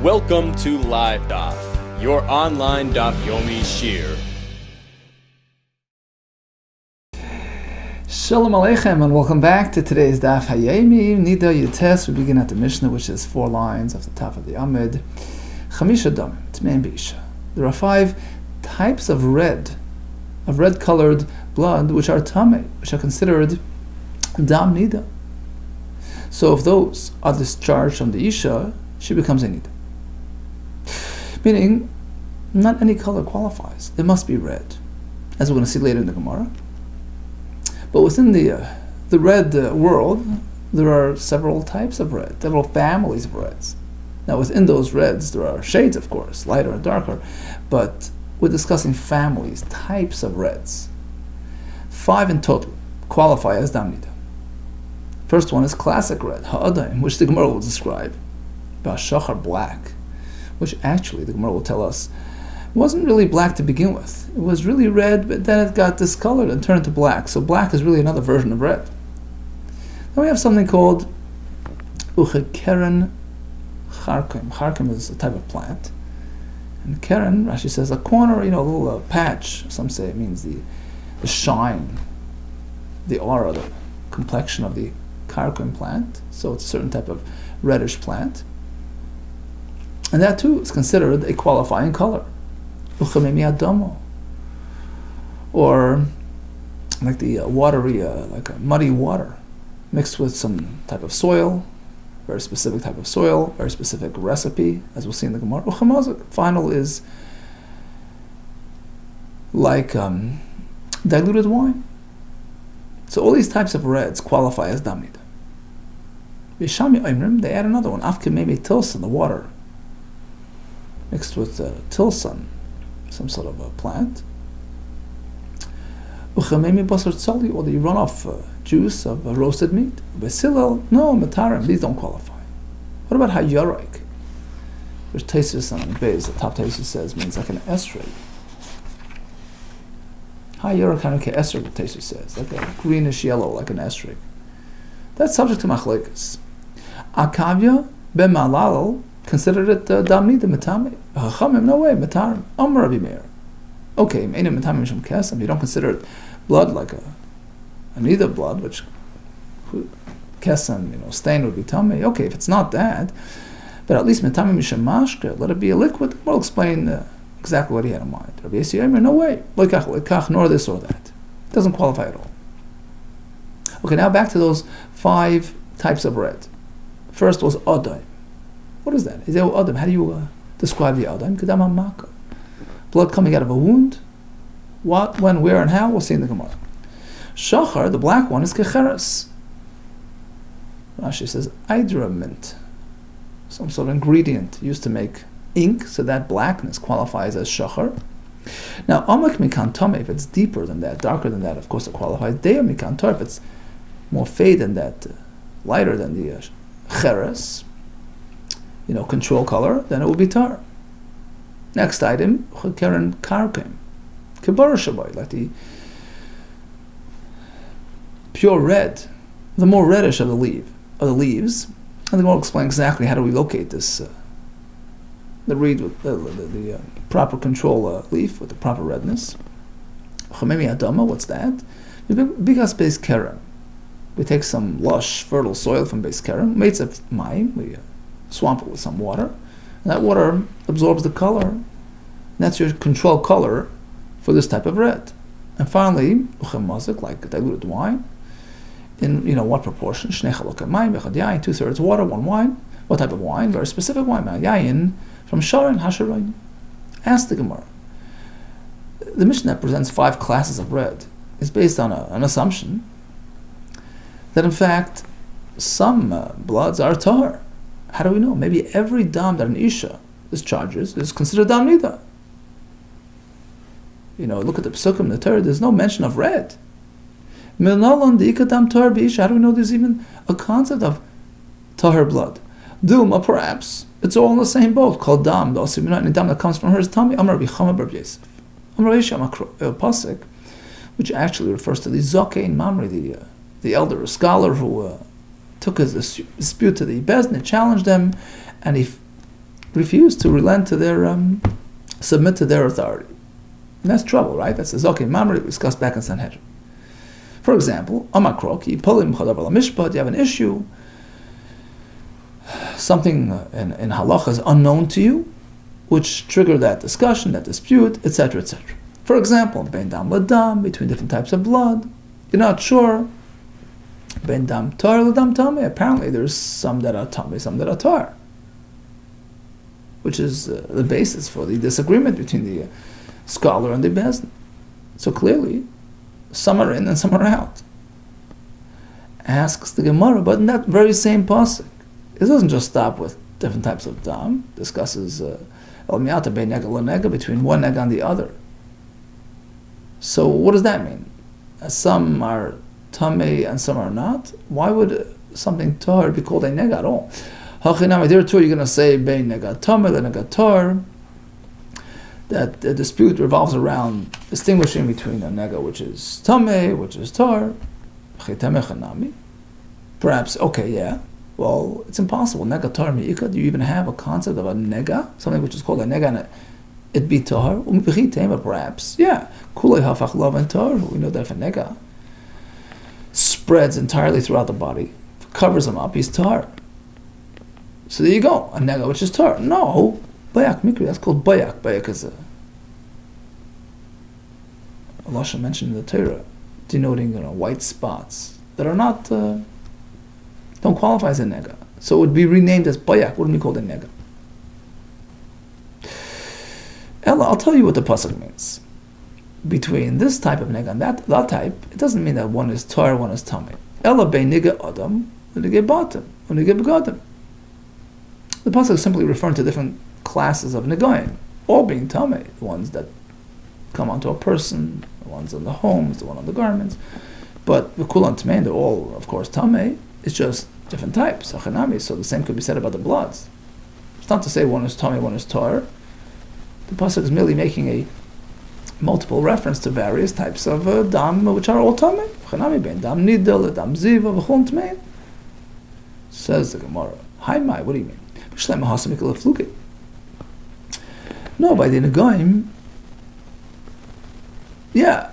Welcome to LiveDaf, your online Daf Yomi Shir. Shalom Aleichem, and welcome back to today's Daf Hayemi NIDAH Yates. We begin at the Mishnah, which is 4 lines off the top of the Amid. Chamisha Dam, Tmein Beisha. There are 5 types of red-colored blood, which are Tameh, which are considered Dam NIDAH. So if those are discharged from the Isha, she becomes a NIDAH. Meaning, not any color qualifies. It must be red, as we're going to see later in the Gemara. But within the red world, there are several types of red, several families of reds. Now within those reds, there are shades, of course, lighter and darker, but we're discussing families, types of reds. 5 in total qualify as Dam NIDAH. First one is classic red, Ha'adaim, which the Gemara will describe. Ba'ashachar, black, which actually the Gemara will tell us wasn't really black to begin with. It was really red, but then it got discolored and turned to black. So black is really another version of red. Then we have something called Uchekeren Charkim. Charkim is a type of plant. And Keren, Rashi says, a corner, a little patch. Some say it means the shine, the aura, the complexion of the Karkim plant. So it's a certain type of reddish plant. And that too is considered a qualifying color. Or like the watery, like a muddy water, mixed with some type of soil, very specific type of soil, very specific recipe, as we'll see in the Gemara. Final is like diluted wine. So all these types of reds qualify as Dam NIDAH. They add another one, Afkememi tilson, the water, mixed with tilson, some sort of a plant. Uchamemi basar tzali, or the runoff juice of roasted meat. Besilel, no, matarim, these don't qualify. What about hayarik? Which Taisus on Bez, the top Taisus says, means like an esrog. Hayarik hanukeh esrog, the Taisus says, like a greenish yellow, like an esrog. That's subject to machlekes. Akavya b'malal considered it Dam NIDAH Matame. Chachamim, no way, Matarim. Amar Rabbi Meir. Okay, Meina Matame Mishum Kesem. You don't consider it blood like a NIDAH blood, which Kesem, stain would be Tame. Okay, if it's not that, but at least Matame Mishum Mashke, let it be a liquid. We'll explain exactly what he had in mind. Rabbi Yossi Omer, no way, Lekach, nor this or that. It doesn't qualify at all. Okay, now back to those 5 types of red. First was Adaim. What is that? Is that Adam? How do you describe the Adam? Kedam Maka. Blood coming out of a wound. What, when, where, and how? We'll see in the Gemara. Shachar, the black one, is Kecheres. Rashi says Idra some sort of ingredient used to make ink, so that blackness qualifies as Shachar. Now, Amak Mikan Tame, if it's deeper than that, darker than that, of course it qualifies. Dea Mikan Tor, if it's more fade than that, lighter than the Cheres, control color, then it will be tar. Next item, Chekeren Karkim. Kibara Shabai, like the pure red, the more reddish of the leaves. And then we'll explain exactly how do we locate this, the reed with the proper control leaf with the proper redness. Chememi Adama, what's that? Bigas Beis Kerem. We take some lush, fertile soil from Beis Kerem, makes it mayim, we swamp it with some water, and that water absorbs the color, and that's your control color for this type of red. And finally, uchem mazik, like diluted wine, in what proportion? Shnei chalokei mayim, echad yayin, 2/3 water, 1 wine. What type of wine? Very specific wine, yayin, from Sharon Hasharoin. Ask the Gemara. The Mishnah presents 5 classes of red. It's based on an assumption that in fact some bloods are tar. How do we know? Maybe every dam that an Isha discharges is considered Dam NIDAH. Look at the Pesukim in the Torah, there's no mention of red. How do we know there's even a concept of tahar blood? Duma, perhaps, it's all in the same boat, called Dam. The dam that comes from her is Tami. Amar Rabbi Chama bar Yosef. Amar Yisham Pasik, which actually refers to the Zokein Mamri, the elder, a scholar who took his dispute to the Bezdin, challenged them, and he refuse to relent to their, submit to their authority. And that's trouble, right? That's the Zokim Mamre we discussed back in Sanhedrin. For example, Amakrok, you have an issue, something in halacha is unknown to you, which trigger that discussion, that dispute, etc., etc. For example, ben dam ladam, between different types of blood, you're not sure. Ben dam tar ladam tameh. Apparently, there's some that are tameh, some that are tar, which is the basis for the disagreement between the scholar and the bezdin. So clearly, some are in and some are out. Asks the Gemara, but in that very same pasuk, it doesn't just stop with different types of dam. Discusses el miata bein nega lenega, between one nega and the other. So what does that mean? Some are tamei and some are not. Why would something tar be called a nega at all? Hachinami, there too, you're going to say bein nega tamei lenega tar. That the dispute revolves around distinguishing between a nega which is tamei, which is tar. Perhaps, okay, yeah. Well, it's impossible. Nega tar mi'ika. Do you even have a concept of a nega? Something which is called a nega and it be tar? But perhaps, yeah. Kulei hafach lav and tar. We know that if a nega spreads entirely throughout the body, covers him up, he's tar. So there you go. A nega which is tar. No. Bayak mikri, that's called bayak. Bayak is a lashon mentioned in the Torah, denoting white spots that are not don't qualify as a nega. So it would be renamed as bayak. Wouldn't be called a nega. Ella, I'll tell you what the pasuk means. Between this type of nega and that type, it doesn't mean that one is tar, one is tamei. Ella bein nega adam, nega batim, nega begadim. The pasuk is simply referring to different classes of negoim, all being tamei, the ones that come onto a person, the ones on the homes, the one on the garments. But the kulan tmein, they're all, of course, tamei. It's just different types, achanami. So the same could be said about the bloods. It's not to say one is tamei, one is tar. The pasuk is merely making a multiple reference to various types of dam, which are all tamei. Achanami ben dam NIDAH, dam ziva, v'chol tmein. Says the Gemara. Hi, mai. What do you mean? No, by the negoim, yeah,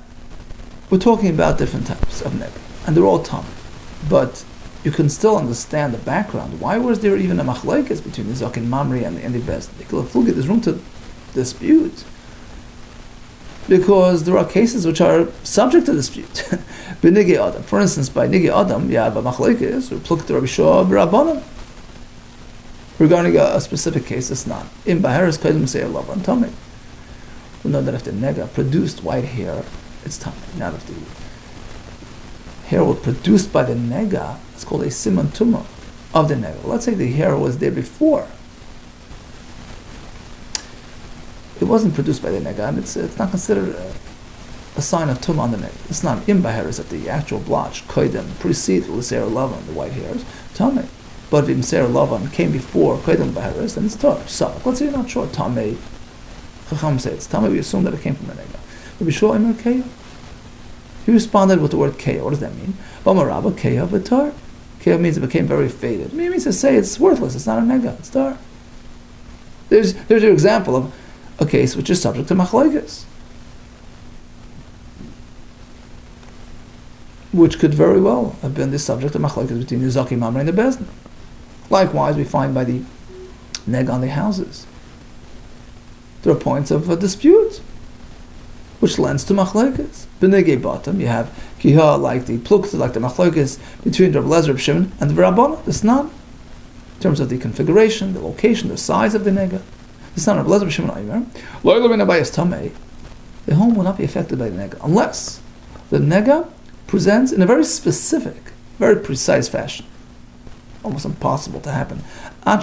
we're talking about different types of nega, and they're all tamei. But you can still understand the background. Why was there even a machlekes between the Zakin Mamri and the bezdin? There's room to dispute, because there are cases which are subject to dispute. B'nigei adam, for instance, by nigei adam, you have a machlekes, or pluk the Rabbi Shua b'Rabbanan. Regarding a specific case, it's not. In Baharis Kaidim say Allah and tamei. We know that if the nega produced white hair, it's tamei. Not if the hair was produced by the nega, it's called a siman tumah of the nega. Let's say the hair was there before. It wasn't produced by the nega, and it's not considered a sign of tumah on the nega. It's not in Baharis that the actual blotch, Kaidim, precedes l'seir lavan, the white hairs, tamei. But if Mseir Lavan came before Kedem Baharis, then it's tar. So let's say you're not sure. Tamei, Chacham say it's tamei. We assume that it came from the nega. But be sure Imer Keya. He responded with the word Keya. What does that mean? Bamarabba Keya v'tar. Keya means it became very faded. It means to say it's worthless. It's not a nega. It's tar. There's your example of a case which is subject to machlokes, which could very well have been the subject of machlokes between the Zakim Mamre and the bezdin. Likewise, we find by the neg on the houses, there are points of a dispute, which lends to machlokes. B'negei bottom, you have kiha like the plukta, like the machlokes between Rabbi Lezer, Rabbi Shimon, and the Rabbana, the Snan, in terms of the configuration, the location, the size of the nega. The Snan of Rabbi Lezer, Rabbi Shimon, Aimer, lo'ilo ben abayis tamei, the home will not be affected by the nega, unless the nega presents in a very specific, very precise fashion. Almost impossible to happen. So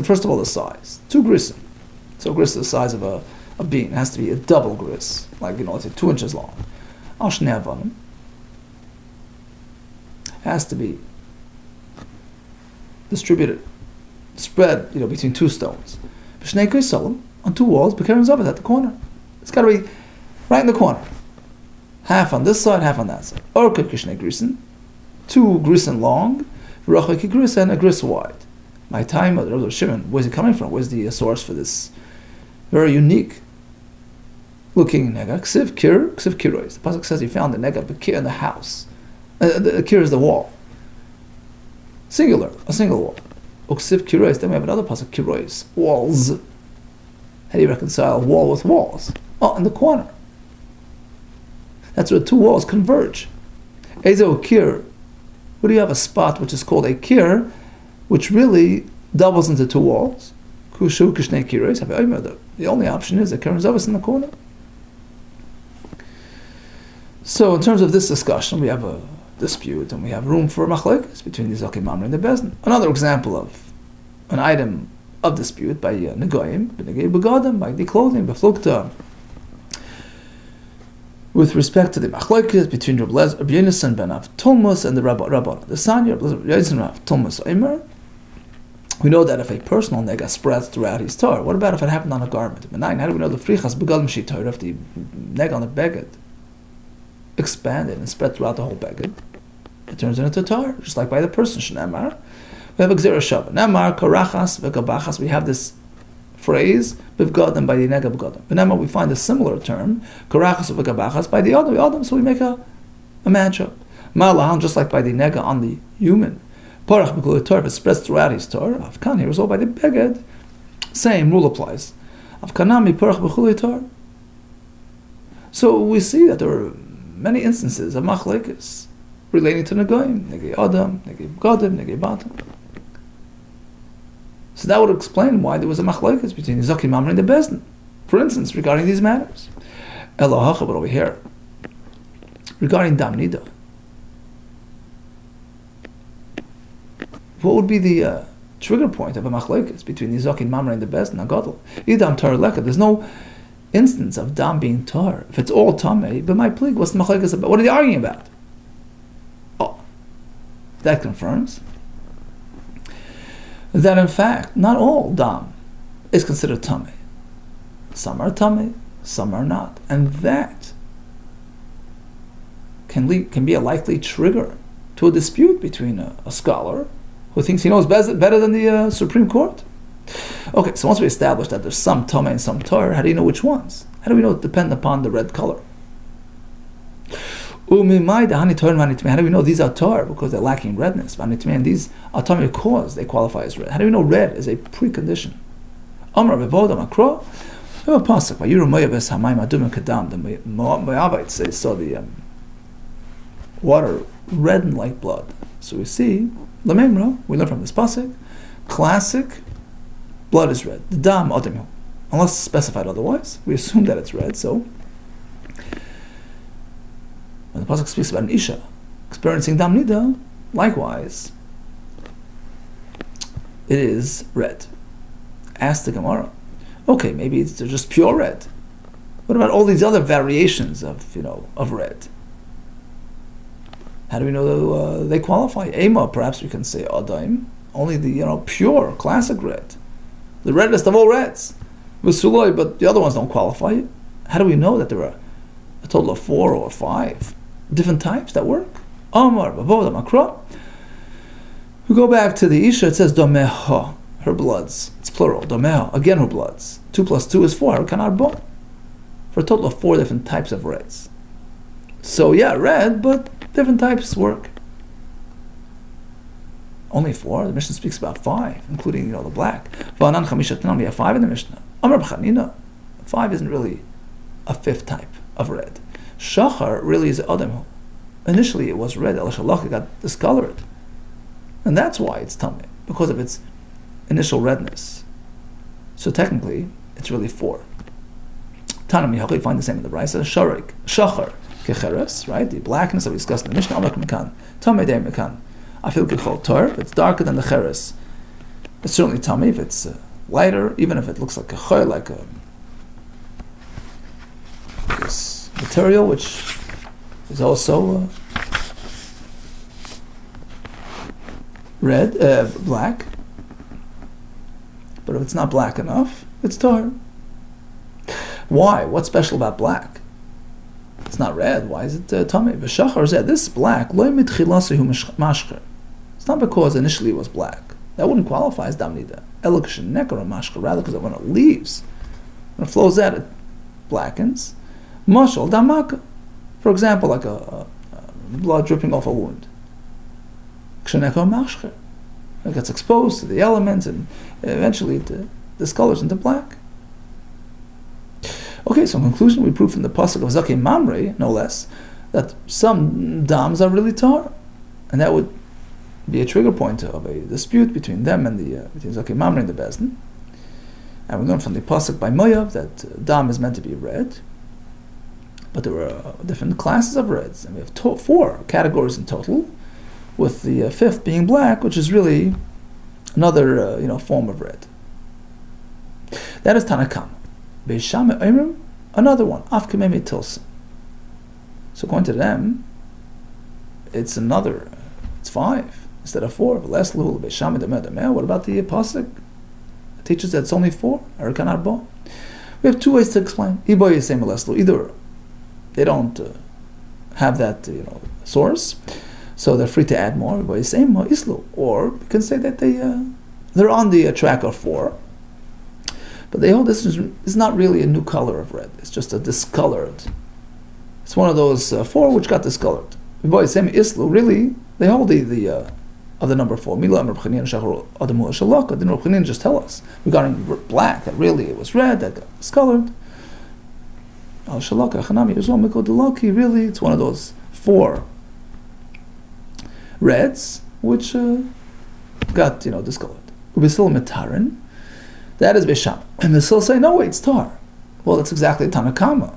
first of all, the size. 2 grisim. So gris is the size of a bean. It has to be a double gris, like, let's say 2 inches long. It has to be distributed, spread, between 2 stones. On 2 walls, at the corner. It's got to be right in the corner. Half on this side, half on that side. Or 2 grisen long, and a gris wide. My time of the Rebbe Shimon, where's it coming from? Where's the source for this very unique looking nega? Ksiv kirois. The pasuk says he found the nega bekir in the house. The kir is the wall. Singular, a single wall. Uksiv kirois. Then we have another pasuk kirois, walls. How do you reconcile wall with walls? Oh, in the corner. That's where two walls converge. Ezo kir. Where do you have a spot which is called a kir, which really doubles into two walls? Kushu kishnei kirois. The only option is the kir is in the corner. So in terms of this discussion, we have a dispute and we have room for machlokes between the Zokim Mamre and the Bezdin. Another example of an item of dispute by Negoyim, B'negei Begadim, by the clothing, B'flukta. With respect to the machlokes between Rabbi Yonasan ben Av Tulmus and the Rabban, the Sanya, Rabbi Yonasan ben Av Tulmus Omer, we know that if a personal nega spreads throughout his Torah, what about if it happened on a garment? How do we know the frichas begadim shi Torah, if the nega on the beged expanded and spread throughout the whole beged, it turns into Torah, just like by the person. Shnamar, we have a gzera shabbat. Namar karachas v'gabachas. We have this phrase b'vgadim by the nega b'gadim. Namar, we find a similar term karachas v'gabachas by the adam. So we make a matchup. Ma'alahan, just like by the nega on the human. Parach b'kol Torah, if it spreads throughout his Torah. Avkan here is all by the beged. Same rule applies. Avkanami parach b'kol Torah. So we see that there are many instances of machlekes relating to Negoyim, Negei Adam, Negei B'gadim, Negei Batim. So that would explain why there was a machlekes between the Zokim Mamre and the Bezdin, for instance, regarding these matters. Elohacha, but over here, regarding Dam NIDAH, what would be the trigger point of a machlekes between the Zokim Mamre and the Bezdin, Agadol? Idam Tar Leka, there's no instance of dam being tar. If it's all tamei, but my plig, what's the machlekes about? What are they arguing about? Oh, that confirms that in fact not all dam is considered tamei. Some are tamei, some are not, and that can be a likely trigger to a dispute between a scholar who thinks he knows better than the Supreme Court. Okay, so once we established that there's some tamei and some tar, how do you know which ones? How do we know it depends upon the red color? How do we know these are tar because they're lacking redness? And these are tamei because they qualify as red. How do we know red is a precondition? Amar bevoda makro. We have a pasuk by Yerumayavas Hamayim Adumim Kadam. The Moabites saw the water reddened like blood. So we see Lamemra. We learn from this pasuk. Classic. Blood is red. The dam ademu. Unless specified otherwise, we assume that it's red. So, when the pasuk speaks about an isha experiencing dam NIDAH, likewise, it is red. Ask the Gemara. Okay, maybe it's just pure red. What about all these other variations of red? How do we know they qualify? Ema, perhaps we can say adaim. Only the pure classic red. The reddest of all reds, V'suloi, but the other ones don't qualify. How do we know that there are a total of 4 or 5 different types that work? Amar, Bavoda, Makra. We go back to the Isha, it says Domeha, her bloods. It's plural, Domeha, again her bloods. 2 plus 2 is 4, Kanarbo. For a total of 4 different types of reds. So yeah, red, but different types work. Only 4. The Mishnah speaks about 5, including the black. We have 5 in the Mishnah. Amar b'chanina. 5 isn't really a 5th type of red. Shachar really is Adam. Initially it was red. El Shalach got discolored, and that's why it's tamei, because of its initial redness. So technically, it's really 4. Tanam Yachol, you find the same in the Brisa. Sharik, Shachar, Kecheres, right? The blackness that we discussed in the Mishnah. Amar Mekan, Tamei Dei Mekan. I feel kechol tar. If it's darker than the cheres, it's certainly tamei. If it's lighter, even if it looks like a choy, like this material, which is also red, black. But if it's not black enough, it's tar. Why? What's special about black? It's not red. Why is it tamei? V'shachar zeh. This black. Lo mitchilasehu mashcher. It's not because initially it was black. That wouldn't qualify as dam nidah. Rather, because when it leaves, when it flows out, it blackens. Mashal dam maka. For example, like a blood dripping off a wound. It gets exposed to the elements and eventually it discolors into black. Okay, so in conclusion, we prove from the pasuk of Zaki Mamre, no less, that some dams are really tar, and that would be a trigger point of a dispute between them and between Zaki Mamre and the Bezdin. And we learn from the pasuk by Moav that dam is meant to be red, but there were different classes of reds, and we have 4 categories in total, with the 5th being black, which is really another form of red. That is Tanakama. Beishame Oimrim, another one, Afkememi Tilson. So according to them, it's 5 instead of 4. What about the pasuk? It teaches that it's only 4. We have 2 ways to explain. Either they don't have that source, so they're free to add more. Or we can say that they're on the track of 4. But they hold this is not really a new color of red. It's just a discolored. It's one of those 4 which got discolored. Really, they hold the of the number 4. Didn't Reb just tell us regarding black that really it was red that got discolored? Really, it's one of those 4 reds which got discolored. That is Besham. And they still say, no, wait, it's tar. Well, that's exactly Tanakama.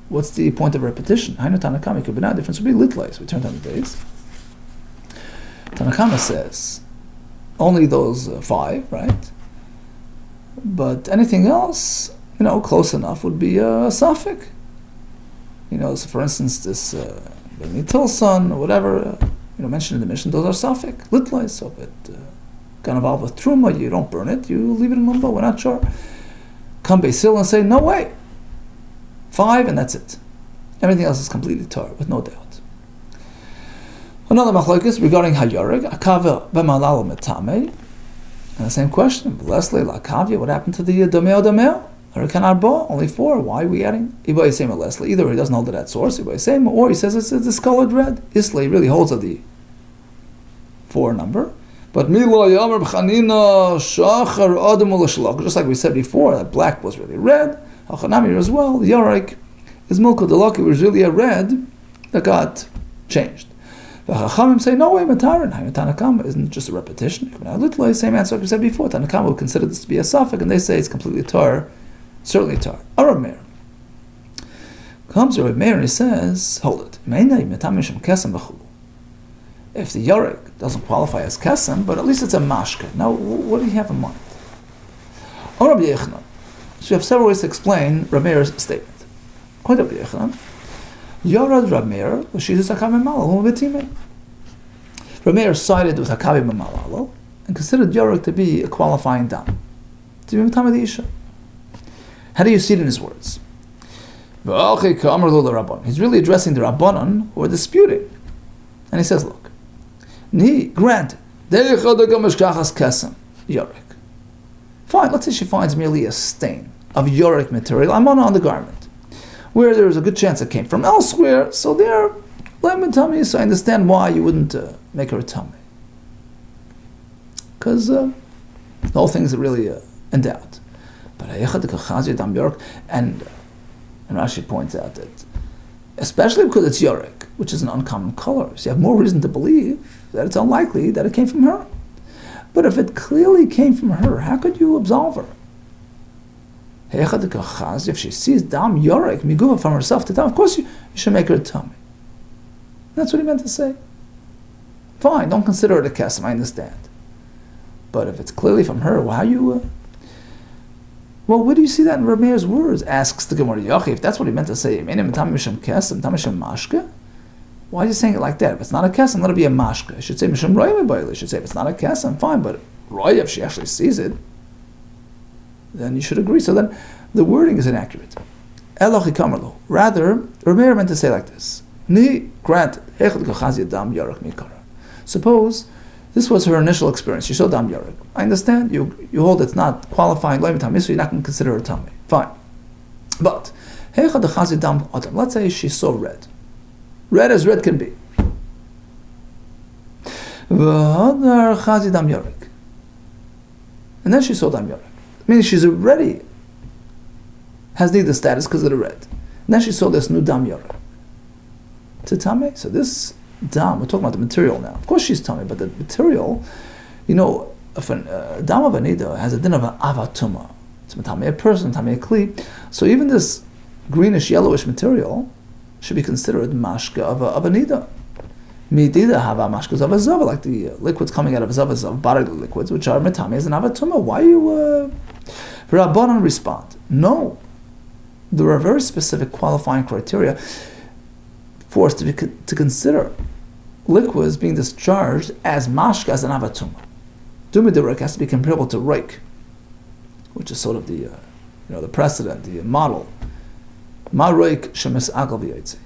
What's the point of repetition? Hainu Tanakama could be not difference would be litlais. We turned on the days. Tanakama says only those 5, right? But anything else, close enough would be a suffix. So for instance, this Beni Tilson or whatever, mentioned in the mission, those are suffix, litlais. So if it got involved with truma, you don't burn it, you leave it in limbo, we're not sure. Come Beisil and say, no way. 5 and that's it. Everything else is completely tar, with no doubt. Another machlokes regarding hayoreg, akava b'malal metame, and the same question, Leslie lakavya, what happened to the domeo? Hurricane arba, only 4, why are we adding? Iba Yisema Leslie, either he doesn't hold it at source, Iba Yisema, or he says it's a discolored red. Islay really holds of the 4 number. But Mila Yamar B'chanina Shachar Adam U'Lashalach, just like we said before, that black was really red. Hachanamir as well. The Yarek is Milko Delaki, was really a red that got changed. The Chachamim say, no way, Mataran. Tanakama isn't just a repetition. Literally, same answer like we said before. Tanakama would consider this to be a suffix, and they say it's completely tar, certainly tar. Arab Meir comes to Arab Meir and he says, hold it. If the Yarek doesn't qualify as kesem, but at least it's a mashke. Now, what do you have in mind? So you have several ways to explain Reb Meir's statement. Yarad Reb Meir, Reb Meir sided with Hakavi B'malalo and considered Yarek to be a qualifying dam. How do you see it in his words? He's really addressing the Rabbanon who are disputing. And he says, look, granted, fine, let's say she finds merely a stain of Yorek material on the garment, where there is a good chance it came from elsewhere, so there, tummy, so I understand why you wouldn't make her a tummy. Because the whole thing is really in doubt. But and Rashi points out that, especially because it's Yorek, which is an uncommon color, so you have more reason to believe that it's unlikely that it came from her. But if it clearly came from her, how could you absolve her? If she sees dam yorek miguva from herself to dam, of course you should make her a tummy. That's what he meant to say. Fine, don't consider it a kesem, I understand. But if it's clearly from her, why you? Well, where do you see that in Reb Meir's words? Asks the Gemara Yachi. If that's what he meant to say, why is he saying it like that? If it's not a kesem, let it be a mashka. It should say mishum roya mebayli. It should say if it's not a kesem, fine. But roya, if she actually sees it, then you should agree. So then the wording is inaccurate. Elochi kamarlo. Rather, Reb Meir meant to say like this: Ni granted. Suppose This was her initial experience. She saw dam yarek. I understand. You hold it's not qualifying loy mitami, so you're not going to consider her tummy. Fine. But let's say she saw red. Red as red can be. And then she saw dam yarek. Meaning she's already has NIDAH status because of the red. And then she saw this new dam yarek. To tame. So this dam, we're talking about the material now. Of course she's tame, but the material, if a dam of a NIDAH has a din of an avatuma. It's a tame a person, tame a kli. So even this greenish, yellowish material should be considered mashka of a NIDAH. Midida hava mashkas of a zav, like the liquids coming out of zav, bodily liquids, which are metames and avatuma. Why you Rabbanan respond? No. There are very specific qualifying criteria for us to consider liquids being discharged as mashka, as an avatuma. Dumi derek has to be comparable to reik, which is sort of the the precedent, the model. Ma reik shemes agal v'yotze.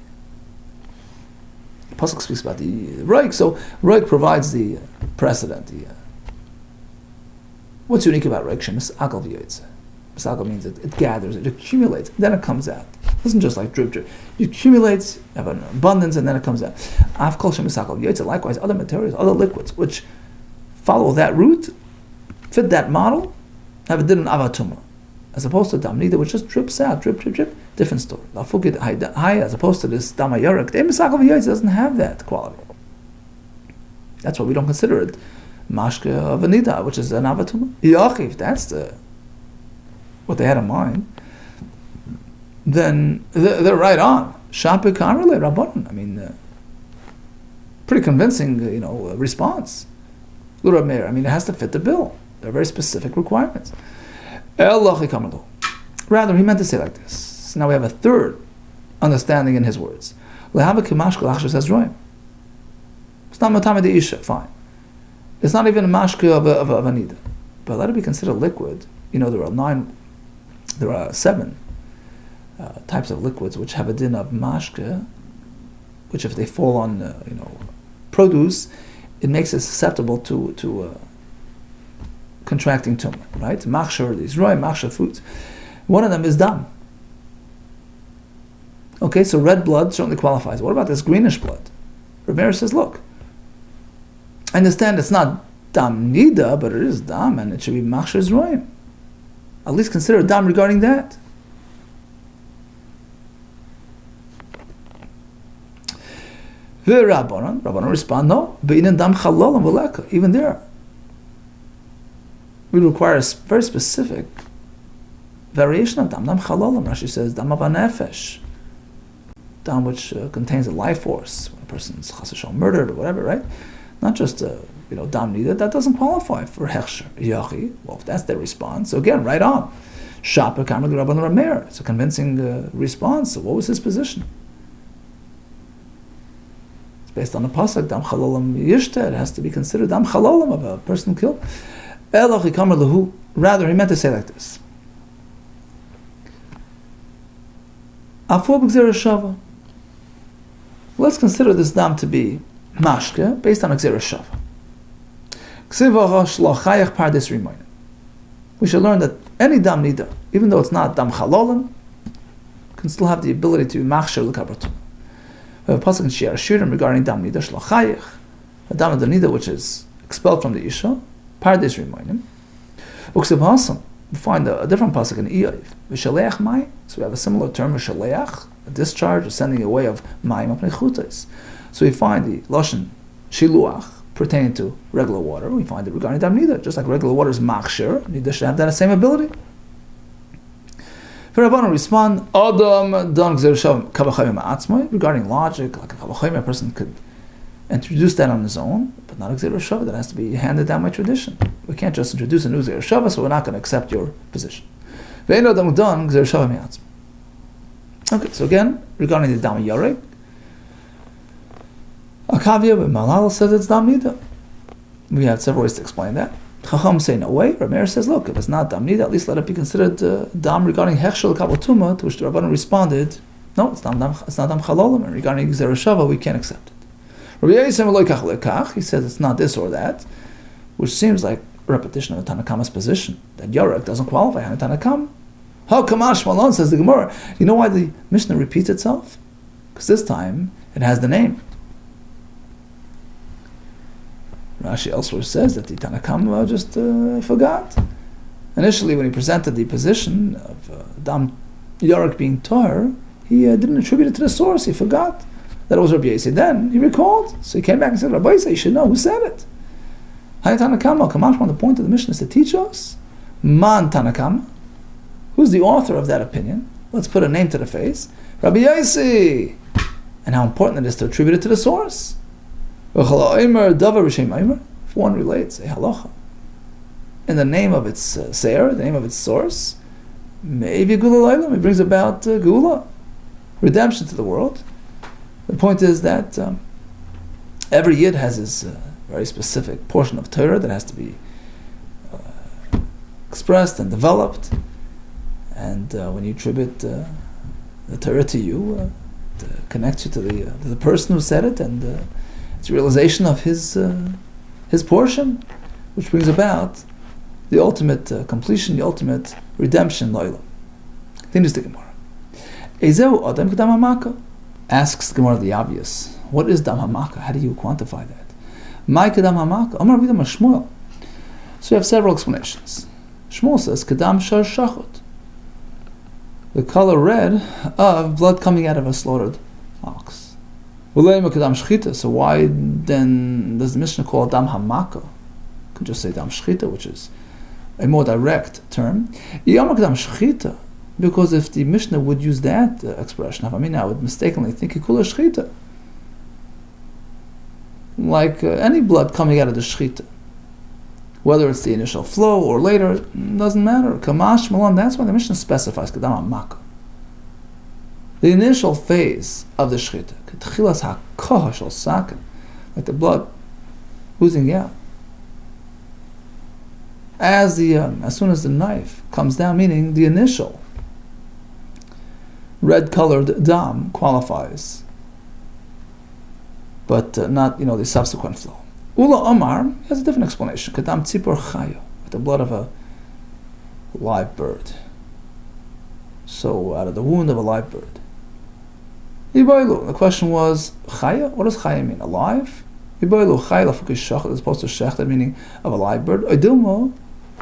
The pasuk speaks about the reik, so reik provides the precedent. What's unique about reik? Shemes agal v'yotze. Agal means it gathers, it accumulates, then it comes out. It isn't just like drip, drip. It accumulates, you have an abundance, and then it comes out. Avkol shemes agal v'yotze. Likewise, other materials, other liquids, which follow that route, fit that model, have a din in avatuma. As opposed to dam NIDAH, which just drips out, drip, drip, drip. Different story. As opposed to this dam yarek, the misakal v'yotze doesn't have that quality. That's why we don't consider it mashka of a NIDAH, which is an avatuma. If that's what they had in mind, then they're right on. Shapik Amrle Rabbanon. I mean, pretty convincing, response. I mean, it has to fit the bill. There are very specific requirements. Rather, he meant to say like this. So now we have a third understanding in his words. It's not matame de isha, fine. It's not even a mashka of a NIDAH. But let it be considered liquid. There are 7 types of liquids which have a din of mashka, which if they fall on produce, it makes it susceptible to contracting tumor, right? Machshar, these roy, machshar foods. One of them is dam. Okay, so red blood certainly qualifies. What about this greenish blood? Rameir says, look, I understand it's not dam NIDAH, but it is dam, and it should be machshar zroim. At least consider dam regarding that. Rabbanon respond, no, even there, we require a very specific variation of dam. Dam chalolam, Rashi says, dam abanefesh, dam which contains a life force, when a person's chas v'shalom murdered or whatever, right? Not just dam NIDAH, that doesn't qualify for hechsher. Yachi, well, if that's their response, so again, right on. Shapir kamer l'Rabban Rameir, it's a convincing response. So what was his position? It's based on the pasuk, dam chalolam yishta, it has to be considered dam chalolam of a person killed. Rather, he meant to say like this. Let's consider this dam to be mashke based on Gzera Shava. We should learn that any dam NIDAH, even though it's not dam chalolim, can still have the ability to be machshir l'kabratum. We have a pasuk in Shir Shirim regarding dam NIDAH shlachayich, a dam of the NIDAH which is expelled from the isha. Paradis Rimoinim. Uksiv Hasam, we find a different pasuk in Eiv. V'shaleach mai, so we have a similar term, v'shaleach, a discharge, a sending away of mayim apnei chutais. So we find the lashon shiluach pertaining to regular water. We find it regarding dam NIDAH, just like regular water is machshir, NIDAH should have that same ability. Rabbanan respond, Adam dan gzer shav kabachayim atzmai, regarding logic, like a kabachayim, a person could introduce that on his own, but not a Gzera Shava. That has to be handed down by tradition. We can't just introduce a new Gzera Shava, so we're not going to accept your position. Okay, so again, regarding the Dam Yarek, Akavia but Malal says it's Dam NIDAH. We have several ways to explain that. Chacham say no way. Rameir says, look, if it's not Dam NIDAH, at least let it be considered Dam regarding Hechshel Kabatuma, to which the Rabbanan responded, no, it's not Dam Chalolim, and regarding Gzera Shava, we can't accept it. He says it's not this or that, which seems like a repetition of the Tanakama's position, that Yarek doesn't qualify on the Tanakam. How Kamash Malon, says the Gemara. You know why the Mishnah repeats itself? Because this time it has the name. Rashi elsewhere says that the Tanakam just forgot. Initially, when he presented the position of Dam Yarek being Tar, he didn't attribute it to the source. He forgot that it was Rabbi Yossi. Then he recalled, so he came back and said, Rabbi Yossi, you should know who said it. Hay Tanakama, Kamashman, the point of the Mishnah is to teach us, Man Tanakama, who's the author of that opinion. Let's put a name to the face. Rabbi Yossi. And how important it is to attribute it to the source. If one relates a halacha in the name of its seir, the name of its source, maybe Gula Lailam, it brings about Gula, redemption to the world. The point is that every Yid has his very specific portion of Torah that has to be expressed and developed. And when you attribute the Torah to you, it connects you to the person who said it, and it's a realization of his portion, which brings about the ultimate completion, the ultimate redemption. Continues the Gemara. Ezeu Adam Kedam Hamaka. Asks the Gemara the obvious. What is Dam Hamaka? How do you quantify that? My Kedam Hamaka. Amar Vidam Shmuel. So we have several explanations. Shmuel says Kedam Shar Shachot. The color red of blood coming out of a slaughtered ox. So why then does the Mishnah call Dam Hamaka? You could just say Dam Shchita, which is a more direct term. Because if the Mishnah would use that expression, I would mistakenly think Kula Shchita. Like any blood coming out of the Shchita. Whether it's the initial flow or later, doesn't matter. Kamash Malan, that's why the Mishnah specifies Kedam Hamaka. The initial phase of the Shchita, like the blood oozing out. As soon as the knife comes down, meaning the initial red-colored dam qualifies, but not the subsequent flow. Ula Omar has a different explanation. Kedam tzipor chaya, with the blood of a live bird. So out of the wound of a live bird. Iboilu. The question was chaya. What does chaya mean? Alive? Iboilu chaya lafukish shachar, as opposed to shechta, meaning of a live bird. Oidilmo,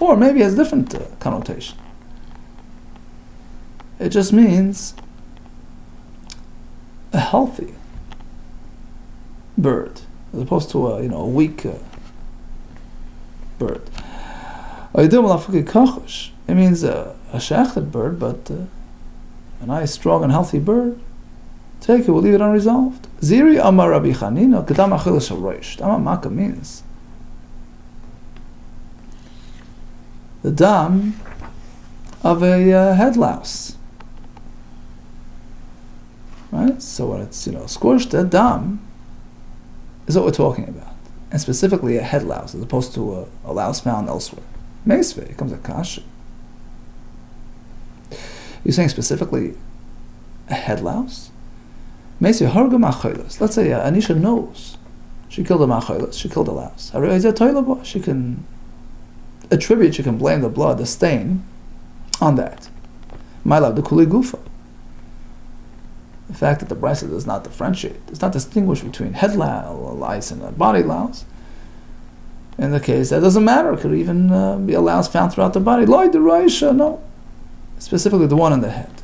or maybe it has a different connotation. It just means a healthy bird, as opposed to a weak bird. It means a shechted bird, but a nice, strong, and healthy bird. Take it, we'll leave it unresolved. Ziri Amar Rabbi Chanina Kedam Achilas Harosh. Dam Hamaka means the dam of a head louse. Right? So when it's scorched, a dam is what we're talking about, and specifically a head louse, as opposed to a louse found elsewhere. Meisvei, it comes a kasha. You're saying specifically a head louse? Meisvei harga macholos. Let's say Anisha knows she killed a macholos, she killed a louse. She can attribute, she can blame the blood, the stain, on that. My love, the kuli gufa. The fact that the Brisa does not differentiate, does not distinguish between head louse and a body louse. In the case, that doesn't matter. It could even be a louse found throughout the body. Loy the Raisha, no. Specifically the one in the head.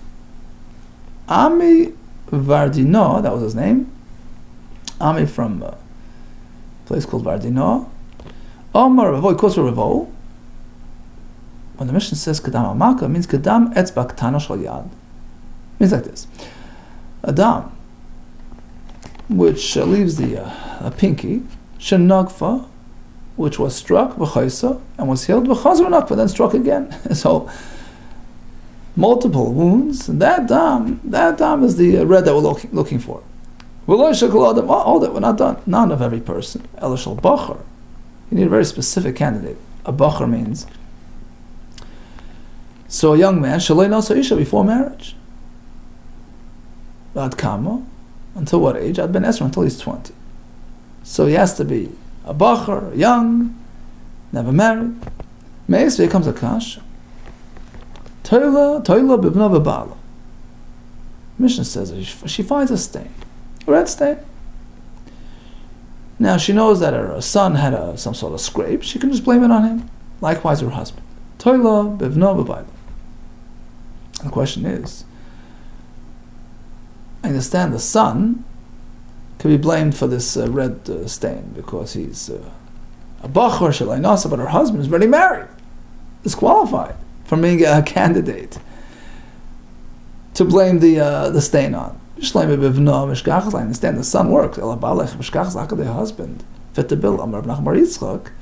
Ami Vardino, that was his name. Ami from a place called Vardino. Omar Ravo, it quotes Ravo. When the Mishnah says Kedam Hamaka, it means Kedam Etzba Ktana Shal Yad. It means like this. A dam, which leaves a pinky, Shenagfa, which was struck, V'chaisa, and was healed, V'chazar Nagfa, then struck again. So, multiple wounds, and that dam is the red that we're looking for. All that we're not done. None of every person. Elishal Bachar. You need a very specific candidate. A Bachar means, so a young man, Shalei Nasa Isha, before marriage. Ad Kama, until what age? Ad Ben Esra, until he's 20. So he has to be a bacher, young, never married. Me'esvei comes a kasha. Toila bivna v'bala. Mishnah says she finds a stain, a red stain. Now she knows that her son had some sort of scrape. She can just blame it on him. Likewise, her husband. Toila bivna v'bala. The question is, I understand the son can be blamed for this red stain because he's a bachor shalai nasa, but her husband is already married, disqualified from being a candidate to blame the stain on. I understand the son works. The husband fit the bill. Amar Nachmar Yitzchak.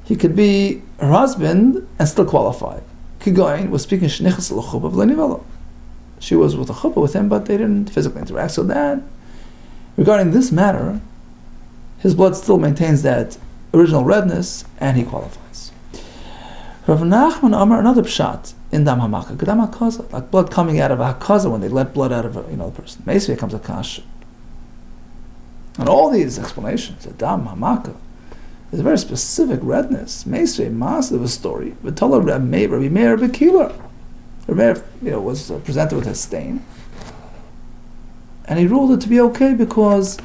He could be her husband and still qualify. Kigoyin was speaking shnichas l'chuppah v'lenivelo. She was with a chuppah with him, but they didn't physically interact. So then, regarding this matter, his blood still maintains that original redness, and he qualifies. Rav Nachman Amar, another pshat in dam hamaka, gedam hakaza, like blood coming out of a hakaza when they let blood out of the person. Meisvei comes a kasha. And all these explanations, dam hamaka, is a very specific redness. Meisvei mas of a story. V'tola Rabbi Meir B'Kilar. Rabbi Meir, was presented with a stain, and he ruled it to be okay because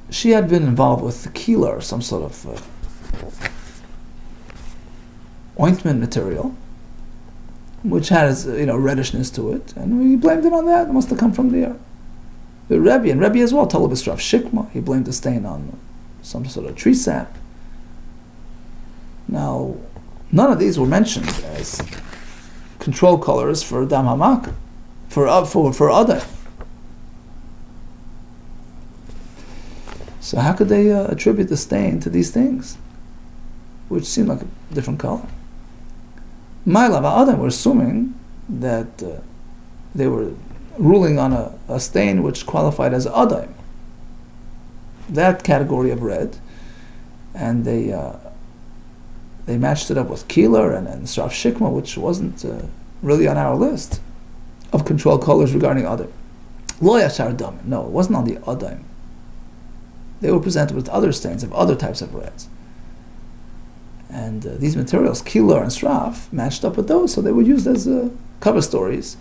she had been involved with the keeler, or some sort of ointment material, which has reddishness to it, and we blamed it on that. It must have come from there. The Rebbe, and Rebbe as well, Talmud Bavli Shikma, he blamed the stain on some sort of tree sap. Now, none of these were mentioned as control colors for dam hamak, for other. So how could they attribute the stain to these things, which seem like a different color? Ma'alav Adam, we're assuming that they were ruling on a stain which qualified as Adam, that category of red, and they matched it up with Keeler and Sraf Shikma, which wasn't really on our list of control colors regarding Adam. Lo Yashar Dam, no, it wasn't on the Adam. They were presented with other stains of other types of reds. And these materials, Keeler and Sraf, matched up with those, so they were used as cover stories,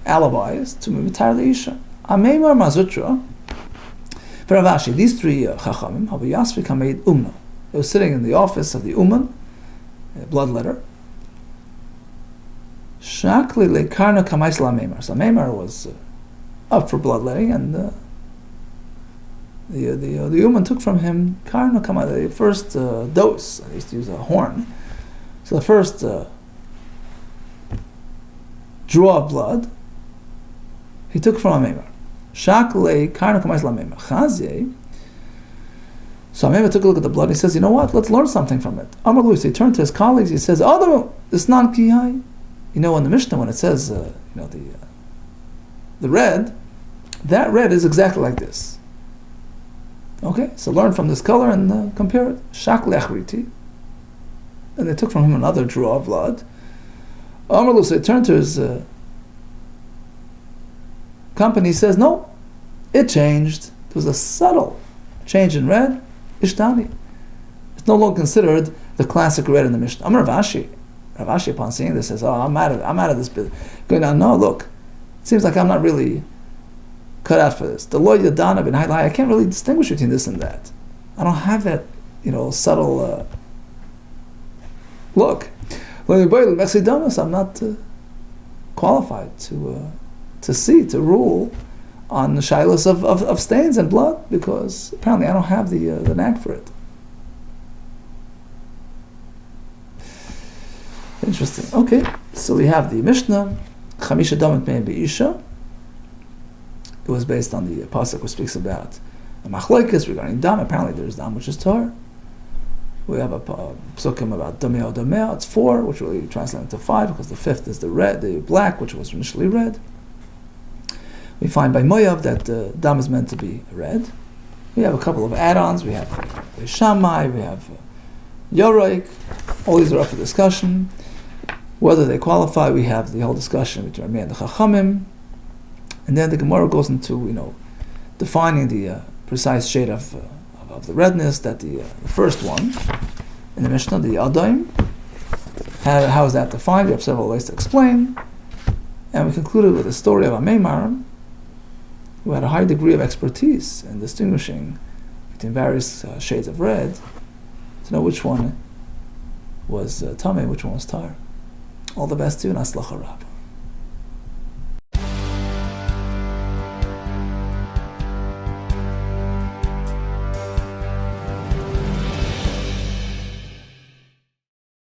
alibis, to Mitar the Isha. Ameimar Mazutra, for Rav Ashi, these three Chachamim, Habu Yasvik Hameid Umna. They were sitting in the office of the Uman, blood letter. Shakli lekarna kamais la Meimar. So Meimar was up for bloodletting, and the Uman took from him karna kamai, the first dose. They used to use a horn. So the first draw of blood, he took from a Meimar. Shakli karna kamais la Meimar. Chazye. So Amema took a look at the blood. He says, "You know what? Let's learn something from it." Amar Luis. He turned to his colleagues. He says, "Oh, it's not kihai." In the Mishnah, when it says, the red, that red is exactly like this. Okay, so learn from this color and compare it. Shak lechriti. And they took from him another draw of blood. Amar Luis. He turned to his company. He says, "No, it changed. There was a subtle change in red. Ishtani. It's no longer considered the classic red in the Mishnah." Amar Rav Ashi. Rav Ashi, upon seeing this, says, "Oh, I'm out of this business." Going on, no, look, it seems like I'm not really cut out for this. The Lo Yadana ben Hailai, I can't really distinguish between this and that. I don't have that, subtle look. I'm not qualified to rule on the shilas of stains and blood, because apparently I don't have the knack for it. Interesting. Okay, so we have the Mishnah, Chamisha Damat Me'en Be'isha. It was based on the pasuk which speaks about the machlokes regarding dam. Apparently there's dam which is tar. We have a psukim about dameo dameo. It's 4, which really translates into 5, because the 5th is the black, which was initially red. We find by Moav that dam is meant to be red. We have a couple of add-ons. We have Shammai, we have Yoroik. All these are up for discussion. Whether they qualify, we have the whole discussion between Rami and the Chachamim. And then the Gemara goes into, defining the precise shade of the redness that the first one in the Mishnah, the Adaim. How is that defined? We have several ways to explain. And we concluded with the story of a Meimar who had a high degree of expertise in distinguishing between various shades of red to know which one was Tameh, which one was Tar. All the best to you, and Aslacha Rabbah.